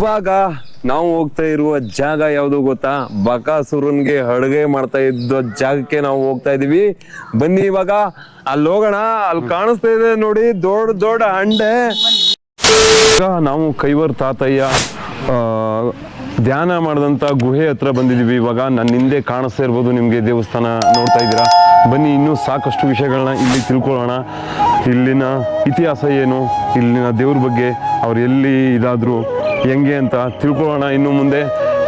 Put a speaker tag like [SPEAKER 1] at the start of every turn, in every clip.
[SPEAKER 1] ಇವಾಗ ನಾವು ಹೋಗ್ತಾ ಇರುವ ಜಾಗ ಯಾವುದು ಗೊತ್ತಾ? ಬಕಾಸುರನ್ಗೆ ಅಡುಗೆ ಮಾಡ್ತಾ ಇದ್ದ ಜಾಗಕ್ಕೆ ನಾವು ಹೋಗ್ತಾ ಇದೀವಿ. ಬನ್ನಿ ಇವಾಗ ಅಲ್ಲಿ ಹೋಗೋಣ. ಅಲ್ಲಿ ಕಾಣಿಸ್ತಾ ಇದೆ ನೋಡಿ, ದೊಡ್ಡ ದೊಡ್ಡ ಅಂಡೆ. ಈಗ ನಾವು ಕೈವರ್ ತಾತಯ್ಯ ಧ್ಯಾನ ಮಾಡಿದಂತ ಗುಹೆ ಹತ್ರ ಬಂದಿದೀವಿ. ಇವಾಗ ನನ್ನ ಹಿಂದೆ ಕಾಣಿಸ್ತಾ ಇರ್ಬೋದು ನಿಮ್ಗೆ ದೇವಸ್ಥಾನ ನೋಡ್ತಾ ಇದ್ದೀರಾ. ಬನ್ನಿ ಇನ್ನೂ ಸಾಕಷ್ಟು ವಿಷಯಗಳನ್ನ ಇಲ್ಲಿ ತಿಳ್ಕೊಳ್ಳೋಣ. ಇಲ್ಲಿನ ಇತಿಹಾಸ ಏನು, ಇಲ್ಲಿನ ದೇವ್ರ ಬಗ್ಗೆ, ಅವ್ರು ಎಲ್ಲಿ ಇದಾದ್ರು ಹೆಂಗೆ ಅಂತ ತಿಳ್ಕೊಳ್ಳೋಣ ಇನ್ನು ಮುಂದೆ.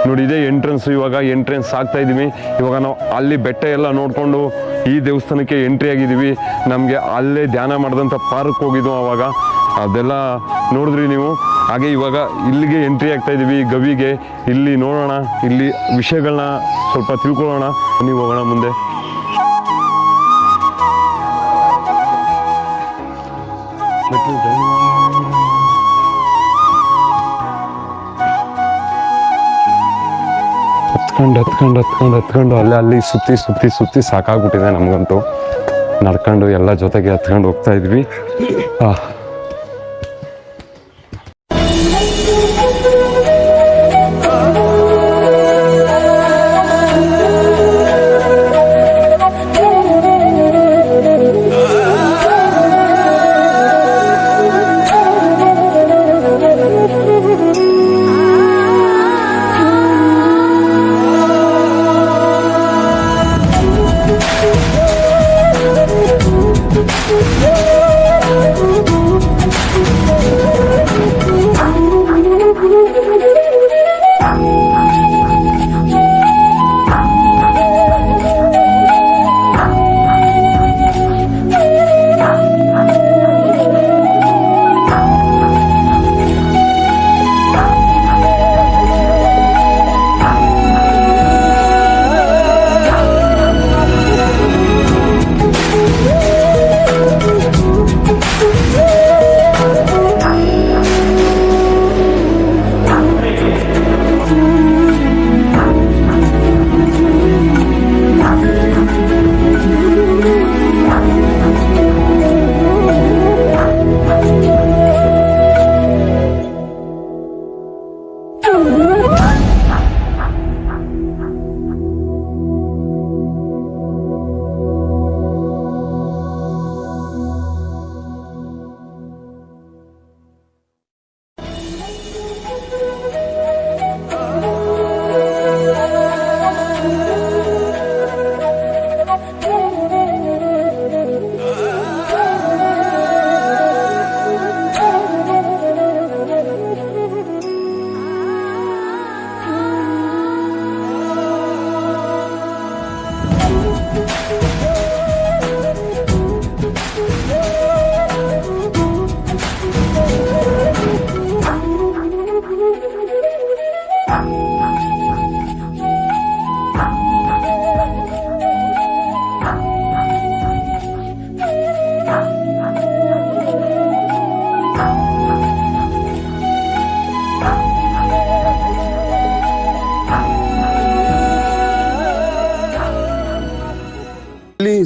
[SPEAKER 1] ನೋಡಿ ಇದೇ ಎಂಟ್ರೆನ್ಸ್. ಇವಾಗ ಎಂಟ್ರೆನ್ಸ್ ಆಗ್ತಾ ಇದ್ದೀವಿ. ಇವಾಗ ನಾವು ಅಲ್ಲಿ ಬೆಟ್ಟ ಎಲ್ಲ ನೋಡಿಕೊಂಡು ಈ ದೇವಸ್ಥಾನಕ್ಕೆ ಎಂಟ್ರಿ ಆಗಿದ್ದೀವಿ. ನಮಗೆ ಅಲ್ಲೇ ಧ್ಯಾನ ಮಾಡಿದಂಥ ಪಾರ್ಕ್ ಹೋಗಿದ್ದು ಅವಾಗ, ಅದೆಲ್ಲ ನೋಡಿದ್ರಿ ನೀವು. ಹಾಗೆ ಇವಾಗ ಇಲ್ಲಿಗೆ ಎಂಟ್ರಿ ಆಗ್ತಾ ಇದ್ದೀವಿ, ಗವಿಗೆ. ಇಲ್ಲಿ ನೋಡೋಣ, ಇಲ್ಲಿ ವಿಷಯಗಳನ್ನ ಸ್ವಲ್ಪ ತಿಳ್ಕೊಳ್ಳೋಣ. ನೀವು ಹೋಗೋಣ ಮುಂದೆ. ಹತ್ಕೊಂಡು ಅಲ್ಲಿ ಸುತ್ತಿ ಸಾಕಾಗ್ಬಿಟ್ಟಿದೆ ನಮಗಂತೂ. ನಡ್ಕೊಂಡು ಎಲ್ಲ ಜೊತೆಗೆ ಹತ್ಕೊಂಡು ಹೋಗ್ತಾ ಇದ್ವಿ.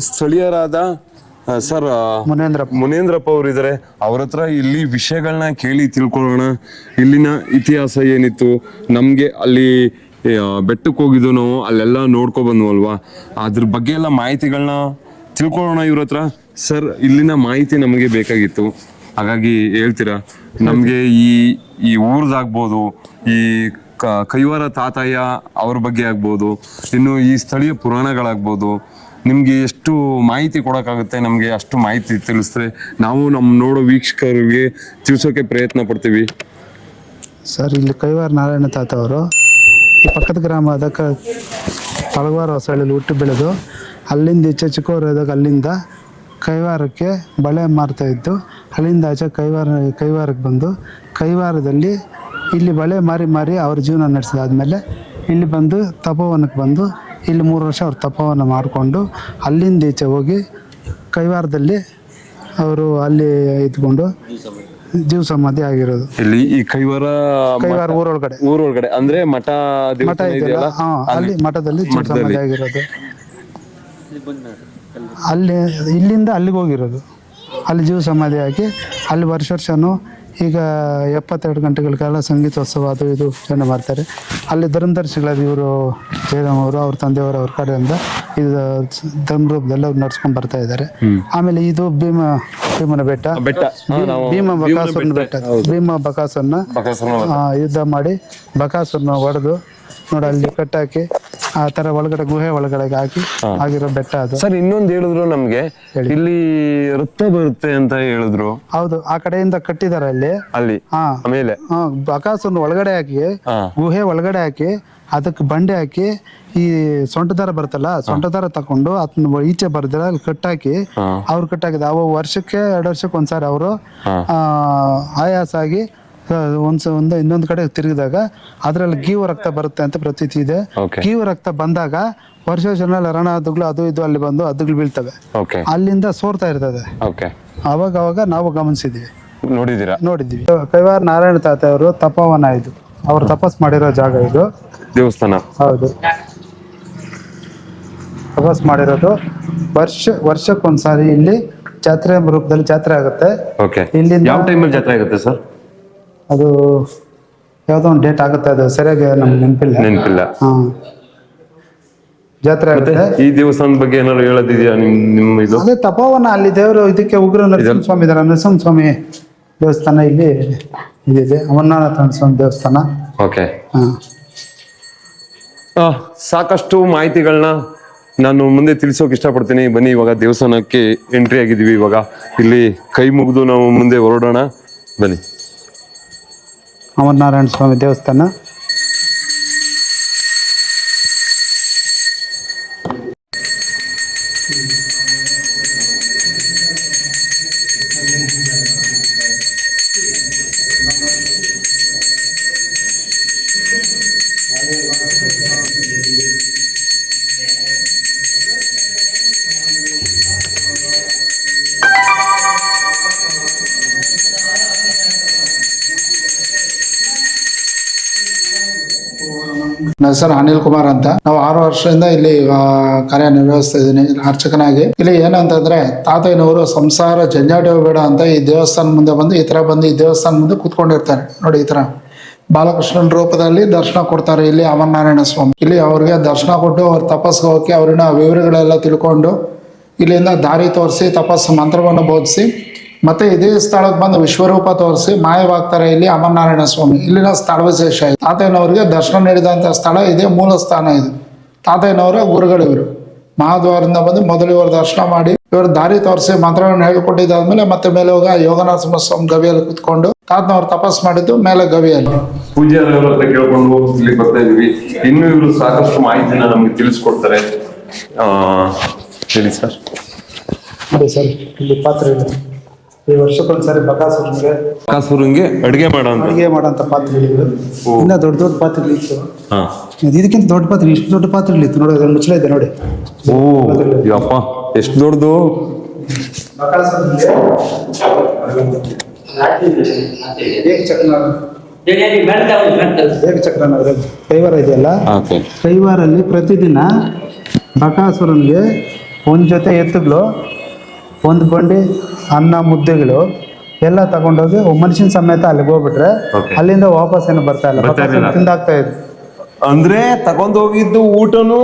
[SPEAKER 1] ಸ್ಥಳೀಯರಾದ ಸರ್ ಮುನೇಂದ್ರಪ್ಪ ಅವರು ಇದ್ದಾರೆ. ಅವ್ರ ಹತ್ರ ಇಲ್ಲಿ ವಿಷಯಗಳನ್ನ ಕೇಳಿ ತಿಳ್ಕೊಳ್ಳೋಣ. ಇಲ್ಲಿನ ಇತಿಹಾಸ ಏನಿತ್ತು, ನಮ್ಗೆ ಅಲ್ಲಿ ಬೆಟ್ಟಕ್ಕೆ ಹೋಗಿದ್ದು ನಾವು, ಅಲ್ಲೆಲ್ಲ ನೋಡ್ಕೊ ಬಂದ್ವಲ್ವಾ, ಅದ್ರ ಬಗ್ಗೆ ಎಲ್ಲ ಮಾಹಿತಿಗಳನ್ನ ತಿಳ್ಕೊಳ್ಳೋಣ ಇವ್ರ ಹತ್ರ. ಸರ್, ಇಲ್ಲಿನ ಮಾಹಿತಿ ನಮಗೆ ಬೇಕಾಗಿತ್ತು, ಹಾಗಾಗಿ ಹೇಳ್ತೀರಾ? ನಮ್ಗೆ ಈ ಊರ್ದಾಗ್ಬೋದು, ಈ ಕೈವಾರ ತಾತಯ್ಯ ಅವ್ರ ಬಗ್ಗೆ ಆಗ್ಬೋದು, ಇನ್ನು ಈ ಸ್ಥಳೀಯ ಪುರಾಣಗಳಾಗ್ಬೋದು, ನಿಮ್ಗೆ ಎಷ್ಟು ಮಾಹಿತಿ ಕೊಡೋಕ್ಕಾಗುತ್ತೆ ನಮಗೆ ಅಷ್ಟು ಮಾಹಿತಿ ತಿಳಿಸಿದ್ರೆ ನಾವು ನೋಡೋ ವೀಕ್ಷಕರಿಗೆ ತಿಳಿಸೋಕೆ ಪ್ರಯತ್ನ ಪಡ್ತೀವಿ.
[SPEAKER 2] ಸರ್, ಇಲ್ಲಿ ಕೈವಾರ ನಾರಾಯಣ ತಾತ ಅವರು ಈ ಪಕ್ಕದ ಗ್ರಾಮದ ಪಳವಾರ ಹೊಸಳ್ಳಿಯಲ್ಲಿ ಹುಟ್ಟು ಬೆಳೆದು ಅಲ್ಲಿಂದ ಈಚೆ ಚಿಕ್ಕವರಾದಾಗ ಅಲ್ಲಿಂದ ಕೈವಾರಕ್ಕೆ ಬಳೆ ಮಾರ್ತಾ ಇದ್ದು, ಅಲ್ಲಿಂದ ಆಚೆ ಕೈವಾರಕ್ಕೆ ಬಂದು ಕೈವಾರದಲ್ಲಿ ಇಲ್ಲಿ ಬಳೆ ಮಾರಿ ಅವ್ರ ಜೀವನ ನಡೆಸಿದಾದ್ಮೇಲೆ ಇಲ್ಲಿ ಬಂದು ತಪೋವನಕ್ಕೆ ಬಂದು ಇಲ್ಲಿ 3 ವರ್ಷ ಅವ್ರು ತಪವನ್ನು ಮಾಡಿಕೊಂಡು ಅಲ್ಲಿಂದ ಈಚೆ ಹೋಗಿ ಕೈವಾರದಲ್ಲಿ ಅವರು ಅಲ್ಲಿ ಇದ್ಕೊಂಡು ಜೀವ ಸಮಾಧಿ ಆಗಿರೋದು.
[SPEAKER 1] ಇಲ್ಲಿ ಈ ಕೈವಾರ ಊರೊಳಗಡೆ ಅಂದ್ರೆ ಮಠ
[SPEAKER 2] ಇದೆಯಲ್ಲ, ಅಲ್ಲಿ ಮಠದಲ್ಲಿ ಜೀವ ಸಮಾಧಿ ಆಗಿರೋದು. ಅಲ್ಲಿ ಇಲ್ಲಿಂದ ಅಲ್ಲಿಗೆ ಹೋಗಿರೋದು, ಅಲ್ಲಿ ಜೀವ ಸಮಾಧಿ ಆಗಿ ಅಲ್ಲಿ ವರ್ಷನೂ ಈಗ 72 ಗಂಟೆಗಳ ಕಾಲ ಸಂಗೀತೋತ್ಸವ ಅದು ಇದು ಚೆಂದ ಮಾಡ್ತಾರೆ. ಅಲ್ಲಿ ಧರ್ಮದರ್ಶಿಗಳಾದ ಇವರು ಜಯರಾಮ್ ಅವರು, ಅವ್ರ ತಂದೆಯವರು, ಅವ್ರ ಕಡೆಯಿಂದ ಇದು ಧರ್ಮ ರೂಪದಲ್ಲಿ ಅವ್ರು ನಡ್ಸ್ಕೊಂಡ್ ಬರ್ತಾ ಇದ್ದಾರೆ. ಆಮೇಲೆ ಇದು ಭೀಮನ ಬೆಟ್ಟ, ಭೀಮ ಬಕಾಸುರನ ಬೆಟ್ಟ. ಭೀಮ ಬಕಾಸುರನ ಯುದ್ಧ ಮಾಡಿ ಬಕಾಸುರನ ಹೊಡೆದು ನೋಡಿ ಅಲ್ಲಿ ಕಟ್ಟಾಕಿ ಆ ತರ ಒಳಗಡೆ ಗುಹೆ ಒಳಗಡೆ ಹಾಕಿ ಆಗಿರೋ ಬೆಟ್ಟ ಅದು.
[SPEAKER 1] ಸರ್ ಇನ್ನೊಂದು ಹೇಳಿದ್ರು ನಮ್ಗೆ, ಇಲ್ಲಿ ರಕ್ತ ಬರುತ್ತೆ ಅಂತ ಹೇಳಿದ್ರು.
[SPEAKER 2] ಹೌದು, ಆ ಕಡೆಯಿಂದ ಕಟ್ಟಿದಾರೆ ಅಲ್ಲಿ.
[SPEAKER 1] ಆಮೇಲೆ
[SPEAKER 2] ಬಕಾಸುರನ ಒಳಗಡೆ ಹಾಕಿ ಗುಹೆ ಒಳಗಡೆ ಹಾಕಿ ಅದಕ್ಕೆ ಬಂಡೆ ಹಾಕಿ ಈ ಸೊಂಟ ದಾರ ಬರುತ್ತಲ್ಲ, ಸೊಂಟ ದಾರ ತಕೊಂಡು ಅದನ್ನ ಈಚೆ ಬರ್ದಿರ ಅಲ್ಲಿ ಕಟ್ಟಾಕಿ ಅವ್ರು ಕಟ್ಟಾಕಿದ. ಅವು ವರ್ಷಕ್ಕೆ 2 ವರ್ಷಕ್ಕೆ ಒಂದ್ಸಾರಿ ಅವರು ಆಯಾಸ ಆಗಿ ಇನ್ನೊಂದು ಕಡೆ ತಿರುಗಿದಾಗ ಅದ್ರಲ್ಲಿ ಗೀವು ರಕ್ತ ಬರುತ್ತೆ ಅಂತ ಪ್ರತೀತಿ ಇದೆ. ಗೀವು ರಕ್ತ ಬಂದಾಗ ವರ್ಷ ರಣ ಹದ್ದುಗಳು ಅದು ಇದು ಅಲ್ಲಿ ಬಂದು ಹದ್ದುಗಳು ಬೀಳ್ತವೆ, ಅಲ್ಲಿಂದ ಸೋರ್ತಾ ಇರ್ತದೆ. ಅವಾಗ ನಾವು ಗಮನಿಸಿದ್ವಿ, ನೋಡಿದ್ವಿ. ಕೈವಾರ ನಾರಾಯಣ ತಾತ ಅವರು ತಪವನ, ಇದು ಅವ್ರು ತಪಸ್ ಮಾಡಿರೋ ಜಾಗ, ಇದು
[SPEAKER 1] ದೇವಸ್ಥಾನ. ಹೌದು,
[SPEAKER 2] ತಪಸ್ ಮಾಡಿರೋದು. ವರ್ಷಕ್ಕೊಂದ್ಸಾರಿ ಇಲ್ಲಿ ಜಾತ್ರೆ ರೂಪದಲ್ಲಿ ಜಾತ್ರೆ ಆಗುತ್ತೆ.
[SPEAKER 1] ಇಲ್ಲಿಂದ ಯಾವ ಟೈಮಲ್ಲಿ ಜಾತ್ರೆ ಆಗುತ್ತೆ ಸರ್?
[SPEAKER 2] ಅದು ಯಾವ್ದೋ ಒಂದು ಡೇಟ್ ಆಗುತ್ತೆ, ಅದು ಸರಿಯಾಗಿ ನಮ್ಗೆ ನೆನಪಿಲ್ಲ. ಜಾತ್ರೆ ಆಗುತ್ತೆ.
[SPEAKER 1] ಈ ದೇವಸ್ಥಾನದ ಬಗ್ಗೆ ಏನಾದ್ರು ಹೇಳೋದಿದೆಯಾ ನಿಮ್ಮ ಇದು?
[SPEAKER 2] ಅದೇ ತಪೋವನ, ಅಲ್ಲಿ ದೇವರು ಇದಕ್ಕೆ ಉಗ್ರ ನರಸಿಂಹಸ್ವಾಮಿ ಇದಾರೆ. ನರಸಿಂಹಸ್ವಾಮಿ ದೇವಸ್ಥಾನ ಇಲ್ಲಿ ಇದಿದೆ, ಅಮರನಾಥ ಸ್ವಾಮಿ ದೇವಸ್ಥಾನ.
[SPEAKER 1] ಸಾಕಷ್ಟು ಮಾಹಿತಿಗಳನ್ನ ನಾನು ಮುಂದೆ ತಿಳಿಸೋಕೆ ಇಷ್ಟಪಡ್ತೀನಿ. ಬನ್ನಿ, ಇವಾಗ ದೇವಸ್ಥಾನಕ್ಕೆ ಎಂಟ್ರಿ ಆಗಿದ್ದೀವಿ. ಇವಾಗ ಇಲ್ಲಿ ಕೈ ಮುಗಿದು ನಾವು ಮುಂದೆ ಹೊರಡೋಣ, ಬನ್ನಿ.
[SPEAKER 2] ಅಮರನಾರಾಯಣ ಸ್ವಾಮಿ ದೇವಸ್ಥಾನ. ನನ್ನ ಹೆಸರು ಅನಿಲ್ ಕುಮಾರ್ ಅಂತ. ನಾವು 6 ವರ್ಷದಿಂದ ಇಲ್ಲಿ ಕಾರ್ಯನಿರ್ವಹಿಸ್ತಾ ಇದ್ದೀನಿ ಅರ್ಚಕನಾಗಿ. ಇಲ್ಲಿ ಏನಂತಂದ್ರೆ, ತಾತಯ್ಯನವರು ಸಂಸಾರ ಜಂಜಾಟ ಬೇಡ ಅಂತ ಈ ದೇವಸ್ಥಾನ ಮುಂದೆ ಬಂದು ಈ ತರ ಬಂದು ಈ ದೇವಸ್ಥಾನ ಮುಂದೆ ಕೂತ್ಕೊಂಡಿರ್ತಾರೆ ನೋಡಿ. ಈ ತರ ಬಾಲಕೃಷ್ಣನ ರೂಪದಲ್ಲಿ ದರ್ಶನ ಕೊಡ್ತಾರೆ ಇಲ್ಲಿ ಅಮರನಾರಾಯಣ ಸ್ವಾಮಿ. ಇಲ್ಲಿ ಅವ್ರಿಗೆ ದರ್ಶನ ಕೊಟ್ಟು ಅವ್ರ ತಪಸ್ಗೆ ಹೋಗಿ ಅವ್ರನ್ನ ವಿವರಗಳೆಲ್ಲ ತಿಳ್ಕೊಂಡು ಇಲ್ಲಿಂದ ದಾರಿ ತೋರಿಸಿ ತಪಸ್ಸು ಮಂತ್ರವನ್ನು ಬೋಧಿಸಿ ಮತ್ತೆ ಇದೇ ಸ್ಥಳಕ್ಕೆ ಬಂದು ವಿಶ್ವರೂಪ ತೋರಿಸಿ ಮಾಯವಾಗ್ತಾರೆ ಇಲ್ಲಿ ಅಮರನಾರಾಯಣ ಸ್ವಾಮಿ. ಇಲ್ಲಿನ ಸ್ಥಳ ವಿಶೇಷ. ತಾತಯ್ಯನವರಿಗೆ ದರ್ಶನ ನೀಡಿದಂಥ ಸ್ಥಳ ಇದೇ ಮೂಲ ಸ್ಥಾನ. ಇದು ತಾತಯ್ಯನವರ ಗುರುಗಳಿವರು. ಮಹಾದ್ವಾರದಿಂದ ಬಂದು ಮೊದಲು ಇವರು ದರ್ಶನ ಮಾಡಿ ಇವರು ದಾರಿ ತೋರಿಸಿ ಮಂತ್ರವನ್ನು ಹೇಳಿಕೊಟ್ಟಿದ್ದಾದ್ಮೇಲೆ ಮತ್ತೆ ಮೇಲೆ ಹೋಗ ಯೋಗನಾಥ ಸ್ವಾಮಿ ಗವಿಯಲ್ಲಿ ಕುತ್ಕೊಂಡು ತಾತನವ್ರು ತಪಸ್ ಮಾಡಿದ್ದು ಮೇಲೆ ಗವಿಯಲ್ಲಿ
[SPEAKER 1] ಪೂಜಾರಿಯವರ ಹತ್ರ ಕೇಳ್ಕೊಂಡು ಇಲ್ಲಿ ಬರ್ತಾ ಇದೀವಿ. ಇನ್ನು ಇವರು ಸಾಕಷ್ಟು ಮಾಹಿತಿನ ನಮ್ಗೆ ತಿಳಿಸ್ಕೊಡ್ತಾರೆ. ಹೇಳಿ ಸರ್.
[SPEAKER 2] ನೋಡಿ ಸರ್, ಇಲ್ಲಿ ಪಾತ್ರೆ ಇದೆ. ಈ ವರ್ಷಕ್ಕೊಂದ್ಸರಿ ಬಕಾಸುರನಿಗೆ
[SPEAKER 1] ಅಡುಗೆ
[SPEAKER 2] ಮಾಡೋಂಥ ಪಾತ್ರೆಗಳಿವೆ. ಇನ್ನ ದೊಡ್ಡ ಪಾತ್ರೆಗಳಿತ್ತು, ಇದಕ್ಕಿಂತ ದೊಡ್ಡ ಪಾತ್ರೆ, ಇಷ್ಟು ದೊಡ್ಡ ಪಾತ್ರೆಗಳಿತ್ತು ನೋಡಿ. ಅದ್ರ ಮುಚ್ಚಳ ಇದೆ ನೋಡಿ.
[SPEAKER 1] ಓ ಯಪ್ಪ, ಎಷ್ಟು ದೊಡ್ಡದು!
[SPEAKER 2] ಕೈವಾರ ಇದೆಯಲ್ಲ, ಕೈವಾರಲ್ಲಿ ಪ್ರತಿದಿನ ಬಕಾಸುರನಿಗೆ ಒಂದು ಜೊತೆ ಎತ್ತುಗಳು, ಒಂದು ಬಂಡಿ ಅನ್ನ ಮುದ್ದೆಗಳು ಎಲ್ಲ ತಗೊಂಡೋಗಿ ಮನುಷ್ಯನ ಸಮೇತ ಅಲ್ಲಿಗೆ ಹೋಗ್ಬಿಟ್ರೆ ಅಲ್ಲಿಂದ ವಾಪಸ್ ಏನು ಬರ್ತಾ ಇಲ್ಲ, ತಿಂದಾಗ್ತಾ ಇದ್ರು.
[SPEAKER 1] ಅಂದ್ರೆ ತಗೊಂಡೋಗಿದ್ದು ಊಟನು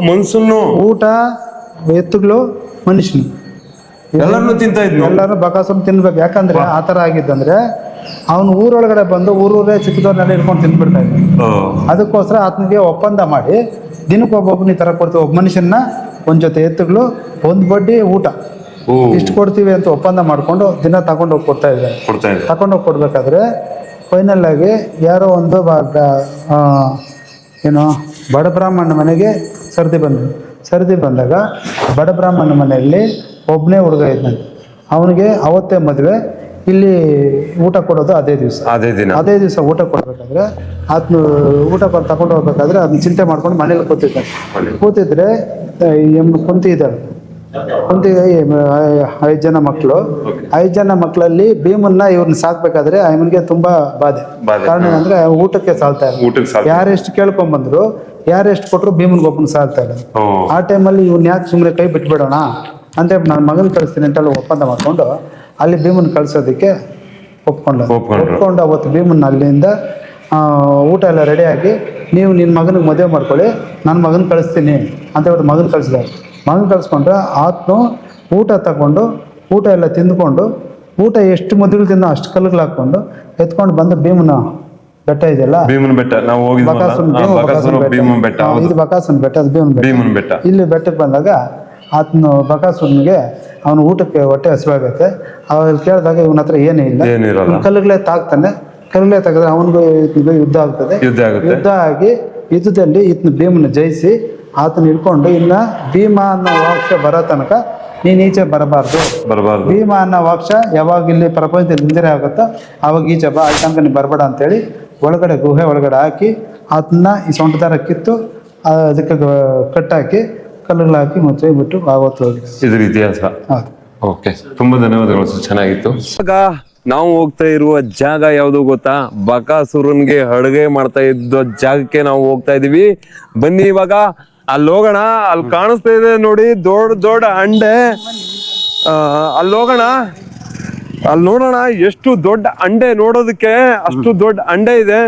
[SPEAKER 1] ಮನ್ಸನ್ನು,
[SPEAKER 2] ಊಟ ಎತ್ತುಗಳು ಮನುಷ್ಯನು
[SPEAKER 1] ಎಲ್ಲರೂ ತಿಂತಾ ಇದ್ರು.
[SPEAKER 2] ಎಲ್ಲರೂ ಬಕಾಸುರನ್ ತಿನ್ಬೇಕು. ಯಾಕಂದ್ರೆ ಆ ತರ ಆಗಿದ್ದಂದ್ರೆ ಅವನು ಊರೊಳಗಡೆ ಬಂದು ಊರೂರೇ ಚಿಕ್ಕದವ್ರನ್ನೆಲ್ಲ ಇಟ್ಕೊಂಡು ತಿಂದ್ಬಿಡ್ತಾ ಇದ್ದ. ಅದಕ್ಕೋಸ್ಕರ ಆತನಿಗೆ ಒಪ್ಪಂದ ಮಾಡಿ ದಿನಕ್ಕೆ ಒಬ್ಬೊಬ್ಬನ ಈ ತರ ಕೊಡ್ತೀವಿ. ಒಬ್ಬ ಮನುಷ್ಯನ ಒಂದ್ ಜೊತೆ ಎತ್ತುಗಳು, ಒಂದು ಬಡ್ಡಿ ಊಟ ಇಷ್ಟು ಕೊಡ್ತೀವಿ ಅಂತ ಒಪ್ಪಂದ ಮಾಡ್ಕೊಂಡು ದಿನ ತಗೊಂಡೋಗಿ ಕೊಡ್ತಾ ಇದ್ದಾರೆ. ತಗೊಂಡೋಗಿ ಕೊಡ್ಬೇಕಾದ್ರೆ ಫೈನಲ್ ಆಗಿ ಯಾರೋ ಒಂದು ಏನು ಬಡ ಬ್ರಾಹ್ಮಣ ಮನೆಗೆ ಸರದಿ ಬಂದಾಗ ಬಡ ಬ್ರಾಹ್ಮಣ ಮನೆಯಲ್ಲಿ ಒಬ್ಬನೇ ಹುಡುಗ ಇದ್ದಂತೆ. ಅವನಿಗೆ ಅವತ್ತೇ ಮದುವೆ. ಇಲ್ಲಿ ಊಟ ಕೊಡೋದು ಅದೇ ದಿವಸ ಊಟ ಕೊಡ್ಬೇಕಾದ್ರೆ ಅದನ್ನ ಊಟ ತಗೊಂಡು ಹೋಗ್ಬೇಕಾದ್ರೆ ಅದನ್ನ ಚಿಂತೆ ಮಾಡ್ಕೊಂಡು ಮನೇಲಿ ಕೂತಿದ್ರೆ ಕುಂತಿ ಇದ್ದಾಳೆ. ಕುಂತಿಗೆ 5 ಜನ ಮಕ್ಕಳು. 5 ಜನ ಮಕ್ಕಳಲ್ಲಿ ಭೀಮನ್ನ ಇವ್ರನ್ನ ಸಾಕ್ಬೇಕಾದ್ರೆ ಇವನಿಗೆ ತುಂಬಾ ಬಾಧೆ. ಕಾರಣ ಏನಂದ್ರೆ ಊಟಕ್ಕೆ ಸಾಲ್ತಾ ಇಲ್ಲ. ಯಾರೆಷ್ಟು ಕೇಳ್ಕೊಂಡ್ಬಂದ್ರು, ಯಾರೆಷ್ಟು ಕೊಟ್ರು ಭೀಮನ್ಗೆ ಒಬ್ಬನ ಸಾಲ್ತಾ ಇಲ್ಲ. ಆ ಟೈಮಲ್ಲಿ ಇವ್ನ ಯಾಕೆ ಸುಮ್ಮನೆ ಕೈ ಬಿಟ್ಬಿಡೋಣ ಅಂತ ನನ್ನ ಮಗನ ಕಳಿಸ್ತೀನಿ ಅಂತೆಲ್ಲ ಒಪ್ಪಂದ ಮಾಡ್ಕೊಂಡು ಅಲ್ಲಿ ಭೀಮನ್ ಕಳ್ಸೋದಕ್ಕೆ ಒಪ್ಕೊಂಡು ಅವತ್ತು ಭೀಮನ್ನ ಅಲ್ಲಿಂದ ಊಟ ಎಲ್ಲ ರೆಡಿಯಾಗಿ ನೀವು ನಿನ್ನ ಮಗನಿಗೆ ಮದುವೆ ಮಾಡ್ಕೊಳ್ಳಿ, ನನ್ನ ಮಗನ ಕಳಿಸ್ತೀನಿ ಅಂತ ಹೇಳ್ಬಿಟ್ಟು ಮಗನ ಕಳಿಸಿದ. ಮಗನ ಕಳಿಸ್ಕೊಂಡ್ರೆ ಆತನು ಊಟ ತಗೊಂಡು ಊಟ ಎಲ್ಲ ತಿಂದ್ಕೊಂಡು ಊಟ ಎಷ್ಟು ಮುದ್ದುಗಳು ತಿಂದು ಅಷ್ಟು ಕಲ್ಲುಗಳು ಹಾಕ್ಕೊಂಡು ಎತ್ಕೊಂಡು ಬಂದು ಭೀಮನ ಬೆಟ್ಟ ಇದೆಯಲ್ಲ,
[SPEAKER 1] ಭೀಮನ ಬೆಟ್ಟ ನಾವು
[SPEAKER 2] ಭೀಮನ ಬೆಟ್ಟ, ಇದು ಬಕಾಸುರನ ಬೆಟ್ಟ, ಅದು ಭೀಮನ ಬೆಟ್ಟ. ಇಲ್ಲಿ ಬೆಟ್ಟಕ್ಕೆ ಬಂದಾಗ ಆತನು ಬಕಾಸುರನಿಗೆ ಅವನು ಊಟಕ್ಕೆ ಹೊಟ್ಟೆ ಹಸಿವಾಗತ್ತೆ. ಅವಾಗ ಕೇಳಿದಾಗ ಇವನ ಹತ್ರ ಏನೇ ಇಲ್ಲ, ಕಲ್ಲುಗಳೇ ತಾಗ್ತಾನೆ. ಕಲ್ಲುಗಳೇ ತೆಗೆದ್ರೆ ಅವನಿಗೂ ಯುದ್ಧ ಆಗ್ತದೆ. ಯುದ್ಧ ಆಗಿ ಯುದ್ಧದಲ್ಲಿ ಈತನ ಭೀಮನ ಜಯಿಸಿ ಆತನ ಹಿಡ್ಕೊಂಡು ಇನ್ನ ಭೀಮ ಅನ್ನೋ ವಾಕ್ಷ ಬರೋ ತನಕ ನೀನು ಈಚೆ ಬರಬಾರ್ದು. ಭೀಮ ಅನ್ನೋ ವಾಕ್ಷ ಯಾವಾಗ ಇಲ್ಲಿ ಪ್ರಪಂಚದಲ್ಲಿ ನಿಂದರೆ ಆಗುತ್ತೋ ಅವಾಗ ಈಚೆ ಬಾ, ಅಲ್ಲಿ ತನಕ ನೀವು ಬರಬೇಡ ಅಂತೇಳಿ ಒಳಗಡೆ ಗುಹೆ ಒಳಗಡೆ ಹಾಕಿ ಆತನ ಈ ಸೊಂಟ ದಾರ ಕಿತ್ತು ಅದಕ್ಕೆ ಕಟ್ಟಾಕಿ ಕಲ್ಲುಗಳು ಹಾಕಿ ಮುಚ್ಚಿ ಬಿಟ್ಟು ಆವತ್ತು ಹೋಗಿ
[SPEAKER 1] ಇದ್ರ ಇತಿಹಾಸ.
[SPEAKER 2] ಹೌದು.
[SPEAKER 1] ಓಕೆ, ತುಂಬಾ ಧನ್ಯವಾದಗಳು, ಚೆನ್ನಾಗಿತ್ತು. ಇವಾಗ ನಾವು ಹೋಗ್ತಾ ಇರುವ ಜಾಗ ಯಾವುದು ಗೊತ್ತಾ? ಬಕಾಸುರನ್ಗೆ ಅಡುಗೆ ಮಾಡ್ತಾ ಇದ್ದ ಜಾಗಕ್ಕೆ ನಾವು ಹೋಗ್ತಾ ಇದೀವಿ. ಬನ್ನಿ ಇವಾಗ ಅಲ್ಲಿ ಹೋಗೋಣ. ಅಲ್ಲಿ ಕಾಣಿಸ್ತಾ ಇದೆ ನೋಡಿ ದೊಡ್ಡ ದೊಡ್ಡ ಅಂಡೆ. ಅಲ್ಲಿ ಹೋಗೋಣ, ಅಲ್ಲಿ ನೋಡೋಣ ಎಷ್ಟು ದೊಡ್ಡ ಅಂಡೆ. ನೋಡೋದಕ್ಕೆ ಅಷ್ಟು ದೊಡ್ಡ ಅಂಡೆ ಇದೆ.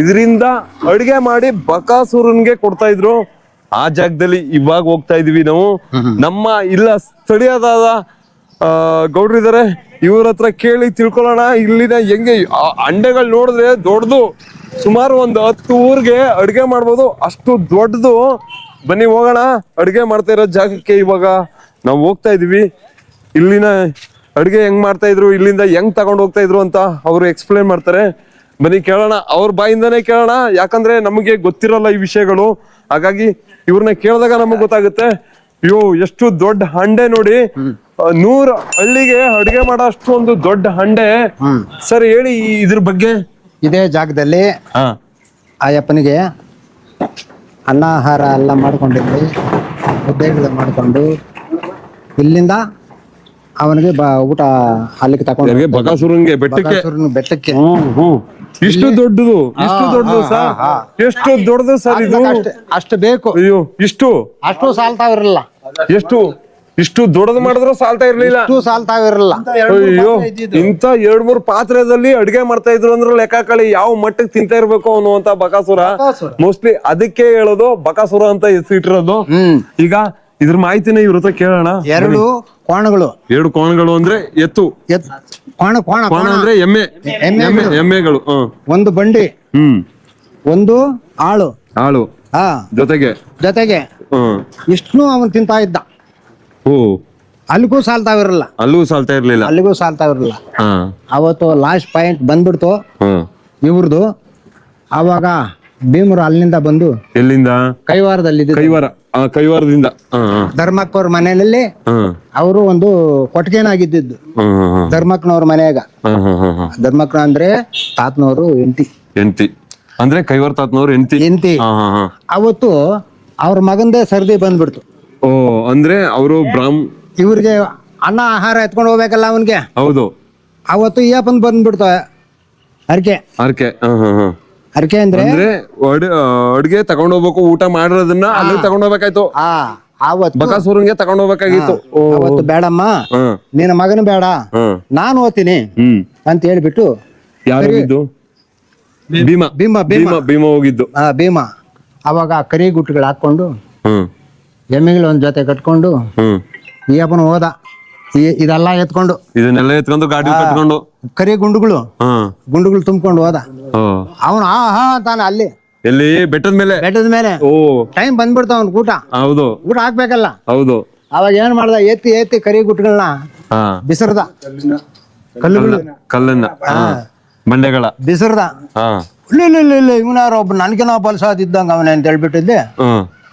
[SPEAKER 1] ಇದರಿಂದ ಅಡುಗೆ ಮಾಡಿ ಬಕಾಸುರನ್ಗೆ ಕೊಡ್ತಾ ಇದ್ರು. ಆ ಜಾಗದಲ್ಲಿ ಇವಾಗ ಹೋಗ್ತಾ ಇದೀವಿ ನಾವು. ನಮ್ಮ ಇಲ್ಲ ಸ್ಥಳೀಯದಾದ ಗೌಡ್ರಿದ್ದಾರೆ, ಇವ್ರ ಹತ್ರ ಕೇಳಿ ತಿಳ್ಕೊಳ್ಳೋಣ ಇಲ್ಲಿನ ಹೆಂಗೆ. ಅಂಡೆಗಳು ನೋಡಿದ್ರೆ ದೊಡ್ಡದು, ಸುಮಾರು ಒಂದು 10 ಊರಿಗೆ ಅಡುಗೆ ಮಾಡ್ಬೋದು, ಅಷ್ಟು ದೊಡ್ಡದು. ಬನ್ನಿ ಹೋಗೋಣ ಅಡುಗೆ ಮಾಡ್ತಾ ಇರೋ ಜಾಗಕ್ಕೆ. ಇವಾಗ ನಾವು ಹೋಗ್ತಾ ಇದೀವಿ. ಇಲ್ಲಿನ ಅಡುಗೆ ಹೆಂಗ್ ಮಾಡ್ತಾ ಇದ್ರು, ಇಲ್ಲಿಂದ ಹೆಂಗ್ ತಗೊಂಡು ಹೋಗ್ತಾ ಇದ್ರು ಅಂತ ಅವರು ಎಕ್ಸ್ಪ್ಲೇನ್ ಮಾಡ್ತಾರೆ. ಬನ್ನಿ ಕೇಳೋಣ, ಅವ್ರ ಬಾಯಿಂದಾನೇ ಕೇಳೋಣ. ಯಾಕಂದ್ರೆ ನಮಗೆ ಗೊತ್ತಿರಲ್ಲ ಈ ವಿಷಯಗಳು, ಹಾಗಾಗಿ ಇವ್ರನ್ನ ಕೇಳಿದಾಗ ನಮಗ್ ಗೊತ್ತಾಗುತ್ತೆ. ಅಯ್ಯೋ ಎಷ್ಟು ದೊಡ್ಡ ಹಂಡೆ ನೋಡಿ, 100 ಹಳ್ಳಿಗೆ ಅಡುಗೆ ಮಾಡೋ ಅಷ್ಟು ಒಂದು ದೊಡ್ಡ ಹಂಡೆ. ಸರ್ ಹೇಳಿ ಇದ್ರ ಬಗ್ಗೆ.
[SPEAKER 3] ಇದೇ ಜಾಗದಲ್ಲಿ ಅಯ್ಯಪ್ಪನಿಗೆ ಅನ್ನ ಆಹಾರ ಎಲ್ಲ ಮಾಡ್ಕೊಂಡಿದ್ವಿ, ಮುದ್ದೆಗಳು ಮಾಡಿಕೊಂಡು ಇಲ್ಲಿಂದ ಅವನಿಗೆ ಊಟ ಅಲ್ಲಿಗೆ ತಗೊಂಡು
[SPEAKER 1] ಬಕಾಸುರನ್ಗೆ
[SPEAKER 3] ಬೆಟ್ಟಕ್ಕೆ
[SPEAKER 1] ಇಷ್ಟು ದೊಡ್ಡದು, ಇಷ್ಟು ದೊಡ್ಡದು ಸರ್, ಎಷ್ಟು ದೊಡ್ಡದು ಸರ್ ಇದು.
[SPEAKER 3] ಅಷ್ಟು ಬೇಕು.
[SPEAKER 1] ಅಯ್ಯೋ
[SPEAKER 3] ಅಷ್ಟು ಸಾಲ್ತಾವಿರಲಿಲ್ಲ.
[SPEAKER 1] ಇಷ್ಟು ದೊಡ್ಡದು ಮಾಡಿದ್ರು ಸಾಲ್ತಾ ಇರ್ಲಿಲ್ಲ. ಅಯ್ಯೋ, ಇಂತ 2-3 ಪಾತ್ರೆದಲ್ಲಿ ಅಡ್ಗೆ ಮಾಡ್ತಾ ಇದ್ರು ಅಂದ್ರೆ ಲೆಕ್ಕ ಯಾವ ಮಟ್ಟಕ್ಕೆ ತಿಂತಾ ಇರ್ಬೇಕು ಅನ್ನುವಂತ ಬಕಾಸುರ. ಮೋಸ್ಟ್ಲಿ ಅದಕ್ಕೆ ಹೇಳೋದು ಬಕಾಸುರ ಅಂತ ಹೆಸರಿಟ್ಟಿರೋದು. ಈಗ ಇದ್ರ ಮಾಹಿತಿನ ಇವ್ರ ಹತ್ರ ಕೇಳೋಣ.
[SPEAKER 3] 2 ಕೋಣಗಳು
[SPEAKER 1] ಅಂದ್ರೆ ಎತ್ತು, ಕೋಣ ಅಂದ್ರೆ ಎಮ್ಮೆಗಳು.
[SPEAKER 3] ಒಂದು ಬಂಡಿ, ಒಂದು ಆಳು
[SPEAKER 1] ಜೊತೆಗೆ
[SPEAKER 3] ಇಷ್ಟು ಅವನು ತಿಂತಾ ಇದ್ದ. ಅಲ್ಲಿಗೂ ಸಾಲ್ತಾವಿರಲ್ಲ. ಅಲ್ಲಿಗೂ ಸಾಲ್ತಾವಿರಲ್ಲ. ಅವತ್ತು ಲಾಸ್ಟ್ ಪಾಯಿಂಟ್ ಬಂದ್ಬಿಡ್ತು ಇವ್ರದು. ಅವಾಗ ಭೀಮರು ಅಲ್ಲಿಂದ ಬಂದು,
[SPEAKER 1] ಎಲ್ಲಿಂದ? ಕೈವಾರದಿಂದ
[SPEAKER 3] ಧರ್ಮಕ್ಕವ್ರ ಮನೆಯಲ್ಲಿ ಅವರು ಒಂದು ಕೊಟ್ಟಿಗೆನಾಗಿದ್ದು. ಧರ್ಮಕ್ಕನವ್ರ ಮನೆಯಾಗ, ಧರ್ಮಕ್ಕನ ಅಂದ್ರೆ ತಾತನವರು ಹೆಂಡತಿ
[SPEAKER 1] ಅಂದ್ರೆ ಕೈವಾರ ತಾತನವ್ರು ಹೆಂಡತಿ.
[SPEAKER 3] ಅವತ್ತು ಅವ್ರ ಮಗಂದೇ ಸರ್ದಿ ಬಂದ್ಬಿಡ್ತು.
[SPEAKER 1] ಅಂದ್ರೆ ಅವರು
[SPEAKER 3] ಇವ್ರಿಗೆ ಅನ್ನ ಆಹಾರ ಎತ್ಕೊಂಡು ಹೋಗ್ಬೇಕಲ್ಲ ಅವನ್ಗೆ.
[SPEAKER 1] ಹೌದು.
[SPEAKER 3] ಅವತ್ತು ಈಯಪ್ಪನ್ ಬಂದ್ಬಿಡ್ತು ಅರ್ಕೆ ಅಂದ್ರೆ
[SPEAKER 1] ಅಡ್ಗೆ ತಗೊಂಡ್ ಹೋಗ್ಬೇಕು, ಊಟ ಮಾಡಿರೋದನ್ನ ಅಲ್ಲಿ ತಗೊಂಡ್ ಹೋಗ್ಬೇಕಾಯ್ತು. ಬಕಾಸುರನ್ಗೆ ತಗೊಂಡ್ ಹೋಗ್ಬೇಕಾಗಿತ್ತು.
[SPEAKER 3] ಅವತ್ತು ಬೇಡಮ್ಮ, ನಿನ್ನ ಮಗನ ಬೇಡ, ನಾನು ಓದ್ತೀನಿ ಅಂತ ಹೇಳ್ಬಿಟ್ಟು
[SPEAKER 1] ಭೀಮ ಹೋಗಿದ್ದು.
[SPEAKER 3] ಭೀಮ ಅವಾಗ ಕರಿ ಗುಟ್ಟುಗಳು ಹಾಕೊಂಡು ಎಮ್ಮೆಗಳು ಒಂದ್ ಜೊತೆ ಕಟ್ಕೊಂಡು ಈಯಪ್ಪನ ಹೋದ. ಇದೆಲ್ಲ
[SPEAKER 1] ಇದನ್ನೆಲ್ಲ ಎತ್ಕೊಂಡು ಗಾಡಿ ಕಟ್ಕೊಂಡು
[SPEAKER 3] ಕರಿ ಗುಂಡುಗಳು ತುಂಬಿಕೊಂಡು ಹೋದ. ಅವನು ತಾನ ಅಲ್ಲಿ
[SPEAKER 1] ಎಲ್ಲಿ ಬೆಟ್ಟದ ಮೇಲೆ
[SPEAKER 3] ಟೈಮ್ ಬಂದ್ಬಿಡ್ತಾವ ಅವ್ನ ಊಟ ಹಾಕ್ಬೇಕಲ್ಲ.
[SPEAKER 1] ಹೌದು.
[SPEAKER 3] ಅವಾಗ ಏನ್ ಮಾಡ್ದ, ಎತ್ತಿ ಕರಿ ಗುಟ್ಟುಗಳನ್ನ ಬಿಸರ್ದ,
[SPEAKER 1] ಕಲ್ಲನ್ನ ಬಂಡೆಗಳ
[SPEAKER 3] ಬಿಸರ್ದ. ಇಲ್ಲ ಇವನಾರ ಒಬ್ಬ ನನ್ಗೆನ ಬಲ್ಸಾದ್ ಇದ್ದಂಗ ಅವನೇ ಅಂತ ಹೇಳ್ಬಿಟ್ಟಿದ್ದೆ.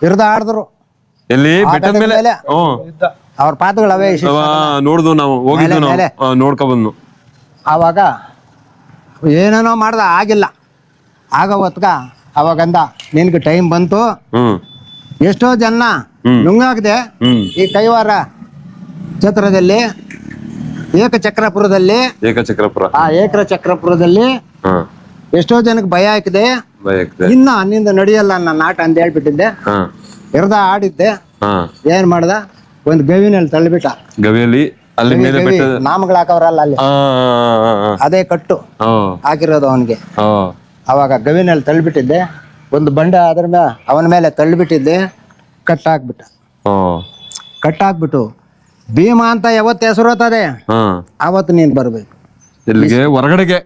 [SPEAKER 3] ಇರ್ದ ಆಡಿದ್ರು
[SPEAKER 1] ಎಲ್ಲಿ ಬೆಟ್ಟದ ಮೇಲೆ.
[SPEAKER 3] ಅವ್ರ ಪಾತ್ರಗಳವೇ
[SPEAKER 1] ನೋಡ್ದು, ನಾವು ಹೋಗಿದ್ದು, ನೋಡ್ಕೊ ಬಂದು.
[SPEAKER 3] ಆವಾಗ ಏನೇನೋ ಮಾಡ್ದ, ಆಗಿಲ್ಲ. ಆಗ ಹೊತ್ಗ ಅವಾಗಂದ, ನಿನ್ಗೆ ಟೈಮ್ ಬಂತು, ಎಷ್ಟೋ ಜನ ನುಂಗಾಕ್ದೆ ಈ ಕೈವಾರ ಛತ್ರದಲ್ಲಿ, ಏಕಚಕ್ರಪುರದಲ್ಲಿ ಎಷ್ಟೋ ಜನಕ್ಕೆ ಭಯ ಹಾಕಿದೆ. ಇನ್ನ ನಿಂದ ನಡೆಯಲ್ಲ ನನ್ನ ಆಟ ಅಂತ ಹೇಳ್ಬಿಟ್ಟಿದ್ದೆ. ಇರ್ದ ಆಡಿದ್ದೆ. ಏನ್ ಮಾಡ್ದ, ಒಂದು ಗವಿನಲ್ಲಿ ತಳ್ಳಿಬಿಟ್ಟ.
[SPEAKER 1] ಗವಿಯಲ್ಲಿ ಅಲ್ಲಿ ಮೇಲೆ ಬೆಟ್ಟ
[SPEAKER 3] ನಾಮಗಳು ಹಾಕವ್ರಲ್ಲ ಅಲ್ಲಿ, ಅದೇ ಕಟ್ಟು ಹಾಕಿರೋದು ಅವನಿಗೆ. ಅವಾಗ ಗವಿನಲ್ಲಿ ತಳ್ಳಿಬಿಟ್ಟಿದ್ದೆ, ಒಂದು ಬಂಡೆ ಅದ್ರ ಮೇಲೆ ಅವನ ಮೇಲೆ ತಳ್ಳಿಬಿಟ್ಟಿದ್ದೆ, ಕಟ್ಟಾಕ್ಬಿಟ್ಟ. ಕಟ್ಟಾಕ್ಬಿಟ್ಟು ಭೀಮ ಅಂತ ಯಾವತ್ತು ಹೆಸರು ಹೋಗ್ತದೆ ಅವತ್ತು ನೀನ್ ಬರ್ಬೇಕು
[SPEAKER 1] ಇಲ್ಲಿಗೆ
[SPEAKER 3] ಹೊರಗಡೆಗೆ.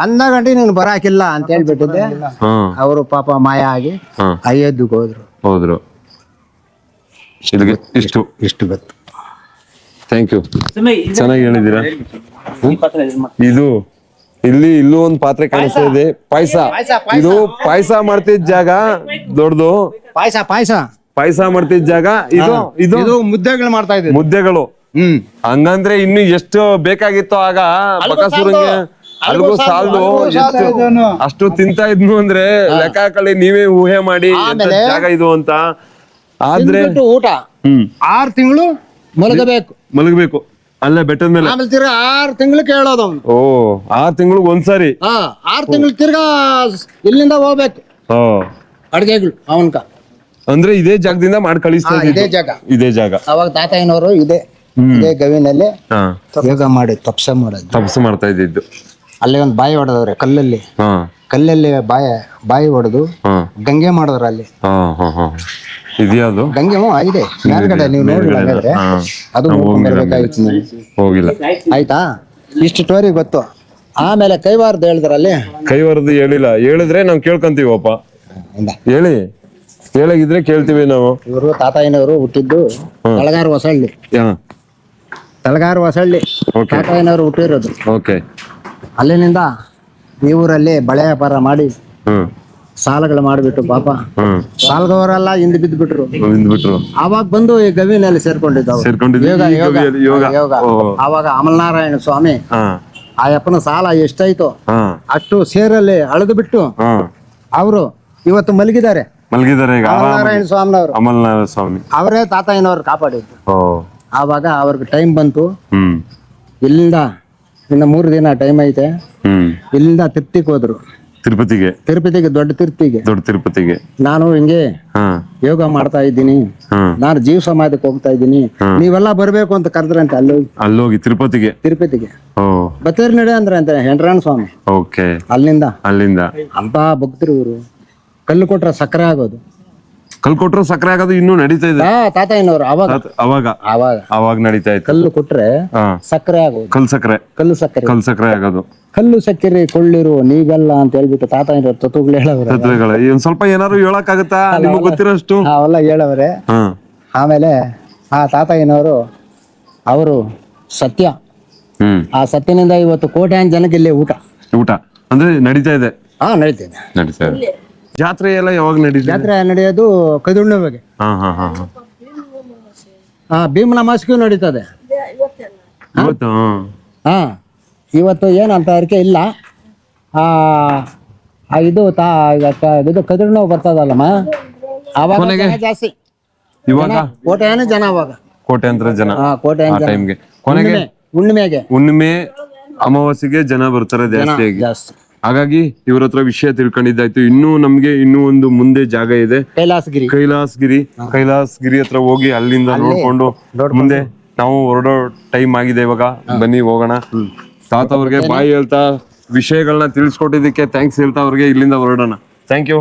[SPEAKER 3] ಅಂದ ಗಂಟೆ ನೀನು ಬರಾಕಿಲ್ಲ ಅಂತ ಹೇಳ್ಬಿಟ್ಟಿದ್ದೆ. ಅವರು ಪಾಪ ಮಾಯ ಆಗಿ ಅಯೋಧ್ಯೆಗೆ ಹೋದ್ರು. ಇಷ್ಟು ಗೊತ್ತು.
[SPEAKER 1] ಥ್ಯಾಂಕ್ ಯು, ಚೆನ್ನಾಗಿ ಹೇಳಿದ್ದೀರಾ. ಇಲ್ಲೂ ಒಂದು ಪಾತ್ರೆ ಕಾಣಿಸ್ತಾ ಇದೆ, ಪಾಯಸ. ಇದು ಪಾಯಸ ಮಾಡ್ತಿದ್ದ ಜಾಗ ದೊಡ್ಡದು, ಪಾಯಸ ಮಾಡ್ತಿದ್ದ ಜಾಗ. ಇದು
[SPEAKER 3] ಮುದ್ದೆಗಳು ಮಾಡ್ತಾ ಇದ್ದೆ,
[SPEAKER 1] ಮುದ್ದೆಗಳು. ಹಂಗಂದ್ರೆ ಇನ್ನು ಎಷ್ಟು ಬೇಕಾಗಿತ್ತು ಆಗ ಬಕಾಸುರಂಗೆ, ಅಲ್ಗೂ ಸಾಲದು. ಅಷ್ಟು ತಿಂತಾ ಇದ್ನು ಅಂದ್ರೆ ಲೆಕ್ಕ ಹಾಕಳಿ, ನೀವೇ ಊಹೆ ಮಾಡಿ ಜಾಗ ಇದು ಅಂತ. ಆದ್ರೆ
[SPEAKER 3] ಊಟ 6 ತಿಂಗಳು
[SPEAKER 1] ಮಲಗಬೇಕು ಅಲ್ಲೇ ಬೆಟ್ಟದ ಮೇಲೆ.
[SPEAKER 3] ಆಮೇಲೆ ತಿರ್ಗಾ 6 ತಿಂಗಳು ಕೇಳೋದು ಅವ್ನು.
[SPEAKER 1] 6 ತಿಂಗಳಿಗೆ ಒಂದ್ಸಾರಿ.
[SPEAKER 3] 6 ತಿಂಗಳು ತಿರ್ಗಾ ಇಲ್ಲಿಂದ ಹೋಗ್ಬೇಕು ಅಡ್ಗೆಗಳು ಅವನ್ಕ.
[SPEAKER 1] ಅಂದ್ರೆ ಇದೇ ಜಾಗದಿಂದ ಮಾಡಿ ಕಳಿಸ್ತಾ ಇದೇ ಜಾಗ.
[SPEAKER 3] ಅವಾಗ ತಾತಯ್ಯನವರು ಇದೇ ಗವಿನಲ್ಲಿ ಯೋಗ ಮಾಡಿ ತಪಸ್ಸು
[SPEAKER 1] ಮಾಡ್ತಾ ಇದ್ದಿದ್ದು.
[SPEAKER 3] ಅಲ್ಲಿ ಒಂದು ಬಾಯಿ ಹೊಡೆದವ್ರೆ ಕಲ್ಲಲ್ಲಿ ಬಾಯಿ ಹೊಡೆದು ಗಂಗೆ ಮಾಡಿದ್ರು ಅಲ್ಲಿ.
[SPEAKER 1] ಇದ್ಯಾವುದು
[SPEAKER 3] ಗಂಗೆ ಇದೆ ಮೇಲ್ಗಡೆ, ನೀವು ನೋಡಿದ್ರೆ ಅದು ಬರ್ಬೇಕಾಗಿತ್ತು.
[SPEAKER 1] ಹೋಗಿಲ್ಲ.
[SPEAKER 3] ಆಯ್ತಾ, ಇಷ್ಟು ಸ್ಟೋರಿ ಗೊತ್ತು. ಆಮೇಲೆ ಕೈವಾರದ್ದು ಹೇಳಿದ್ರಲ್ಲಿ,
[SPEAKER 1] ಕೈವಾರದ್ದು ಹೇಳಿಲ್ಲ. ಹೇಳಿದ್ರೆ ನಾವು ಕೇಳ್ಕೊಂತೀವಪ್ಪ. ಹೇಳಿದ್ರೆ ಕೇಳ್ತೀವಿ ನಾವು.
[SPEAKER 3] ಇವರು ತಾತಯ್ಯನವರು ಹುಟ್ಟಿದ್ದು ತಳಗಾರ ಹೊಸಳ್ಳಿ. ತಾತಯ್ಯನವರು ಹುಟ್ಟಿರೋದು. ಅಲ್ಲಿನಿಂದ ಈ ಊರಲ್ಲಿ ಬಳೆ ವ್ಯಾಪಾರ ಮಾಡಿ ಸಾಲಗಳು ಮಾಡಿಬಿಟ್ಟು ಪಾಪ ಸಾಲದವರೆಲ್ಲ ಹಿಂದೆ ಬಿದ್ದುಬಿಟ್ರು. ಅವಾಗ ಬಂದು ಈ ಗವಿನಲ್ಲಿ ಸೇರ್ಕೊಂಡಿದ್ದು ಯೋಗ. ಅವಾಗ ಅಮಲನಾರಾಯಣ ಸ್ವಾಮಿ ಆ ಯಪ್ಪನ ಸಾಲ ಎಷ್ಟಾಯ್ತು ಅಷ್ಟು ಸೇರಲ್ಲಿ ಅಳೆದು ಬಿಟ್ಟು ಅವರು ಇವತ್ತು ಮಲಗಿದ್ದಾರೆ. ಅಮಲನಾರಾಯಣ ಸ್ವಾಮಿ ಅವರೇ ತಾತಯ್ಯನವ್ರು ಕಾಪಾಡಿದ್ರು. ಆವಾಗ ಅವ್ರಿಗೆ ಟೈಮ್ ಬಂತು. ಇಲ್ಲಿಂದ ಇನ್ನು 3 ದಿನ ಟೈಮ್ ಐತೆ. ಇಲ್ಲಿಂದ ತಿರುಪತಿಗೆ ಹೋದ್ರು. ತಿರುಪತಿಗೆ ದೊಡ್ಡ ತಿರುಪತಿಗೆ ನಾನು ಹಿಂಗೆ ಯೋಗ ಮಾಡ್ತಾ ಇದ್ದೀನಿ, ನಾನು ಜೀವ ಸಮಾಧಿಗೆ ಹೋಗ್ತಾ ಇದ್ದೀನಿ, ನೀವೆಲ್ಲ ಬರ್ಬೇಕು ಅಂತ ಕರೆದ್ರಂತೆ.
[SPEAKER 1] ಅಲ್ಲೋಗಿ ತಿರುಪತಿಗೆ
[SPEAKER 3] ಬತ್ತೇರಿ ನಡೆ ಅಂದ್ರೆ ಅಂತ ಹೆಂಡ್ರಾಣ ಸ್ವಾಮಿ. ಅಲ್ಲಿಂದ ಅಂತ ಭಕ್ತರು ಇವರು. ಕಲ್ಲು ಕೊಟ್ರೆ ಸಕ್ಕರೆ ಆಗೋದು
[SPEAKER 1] ಇನ್ನೂ ನಡೀತಾ ಇದೆ.
[SPEAKER 3] ತಾತಯ್ಯನವರು
[SPEAKER 1] ಅವಾಗ ನಡೀತಾ ಇತ್ತು.
[SPEAKER 3] ಕಲ್ಲು ಕೊಟ್ರೆ ಸಕ್ಕರೆ ಆಗೋದು, ಕಲ್ಲು
[SPEAKER 1] ಸಕ್ಕರೆ ಆಗೋದು.
[SPEAKER 3] ಕಲ್ಲು ಸಕ್ಕರೆ ಕೊಳ್ಳಿರು ನೀವೆಲ್ಲ ಅಂತ ಹೇಳ್ಬಿಟ್ಟು ತಾತಯ್ಯನವ್ರು ತತ್ವಗಳು ಹೇಳವ್ರೆ.
[SPEAKER 1] ಒಂದ್ ಸ್ವಲ್ಪ ಏನಾದ್ರು ಹೇಳಕ್ಕಾಗತ್ತಾ ನಿಮ್ಗೆ ಗೊತ್ತಿರೋಷ್ಟು?
[SPEAKER 3] ಅವೆಲ್ಲ ಹೇಳವ್ರೆ. ಆಮೇಲೆ ಆ ತಾತಯ್ಯನವರು ಅವರು ಸತ್ಯ, ಆ ಸತ್ಯನಿಂದ ಇವತ್ತು ಕೋಟ್ಯಾಂತರ ಜನಕ್ಕೆ ಇಲ್ಲಿ ಊಟ
[SPEAKER 1] ಅಂದ್ರೆ ನಡೀತಾ ಇದೆ.
[SPEAKER 3] ನಡೀತಾ ಇದೆ.
[SPEAKER 1] ಜಾತ್ರೆ ಎಲ್ಲ ಯಾವಾಗ ನಡೀತದೆ?
[SPEAKER 3] ಜಾತ್ರೆ ನಡೆಯೋದು ಕೈದುಣ್ಣೆಗೆ. ಭೀಮನ ಮಾಸಿಗೂ ನಡೀತದೆ. ಇವತ್ತು ಏನಂತ ಅರಿಕೆ ಇಲ್ಲ. ಇದು ಕದಿರ್ನೋ ಬರ್ತದಲ್ಲಮ್ಮ, ಅವಾಗ ಜಾಸ್ತಿ.
[SPEAKER 1] ಇವಾಗ ಕೋಟ್ಯಾಂತರ ಜನ ಕೊನೆಗೆ ಹುಣ್ಣಿಮೆ ಅಮಾವಾಸ್ಯೆಗೆ ಜನ ಬರ್ತಾರೆ ಜಾಸ್ತಿ. ಹಾಗಾಗಿ ಇವ್ರ ಹತ್ರ ವಿಷಯ ತಿಳ್ಕೊಂಡಿದ್ದಾಯ್ತು. ಇನ್ನೂ ಒಂದು ಮುಂದೆ ಜಾಗ ಇದೆ, ಕೈಲಾಸಗಿರಿ ಹತ್ರ ಹೋಗಿ ಅಲ್ಲಿಂದ ನೋಡ್ಕೊಂಡು ಮುಂದೆ ನಾವು ಹೊರಡೋ ಟೈಮ್ ಆಗಿದೆ ಇವಾಗ. ಬನ್ನಿ ಹೋಗೋಣ. ತಾತ ಅವ್ರಿಗೆ ಬಾಯಿ ಹೇಳ್ತಾ ವಿಷಯಗಳನ್ನ ತಿಳಿಸ್ಕೊಟ್ಟಿದ್ದಕ್ಕೆ ಥ್ಯಾಂಕ್ಸ್ ಹೇಳ್ತಾ ಅವ್ರಿಗೆ ಇಲ್ಲಿಂದ ಹೊರಡೋಣ. Thank you.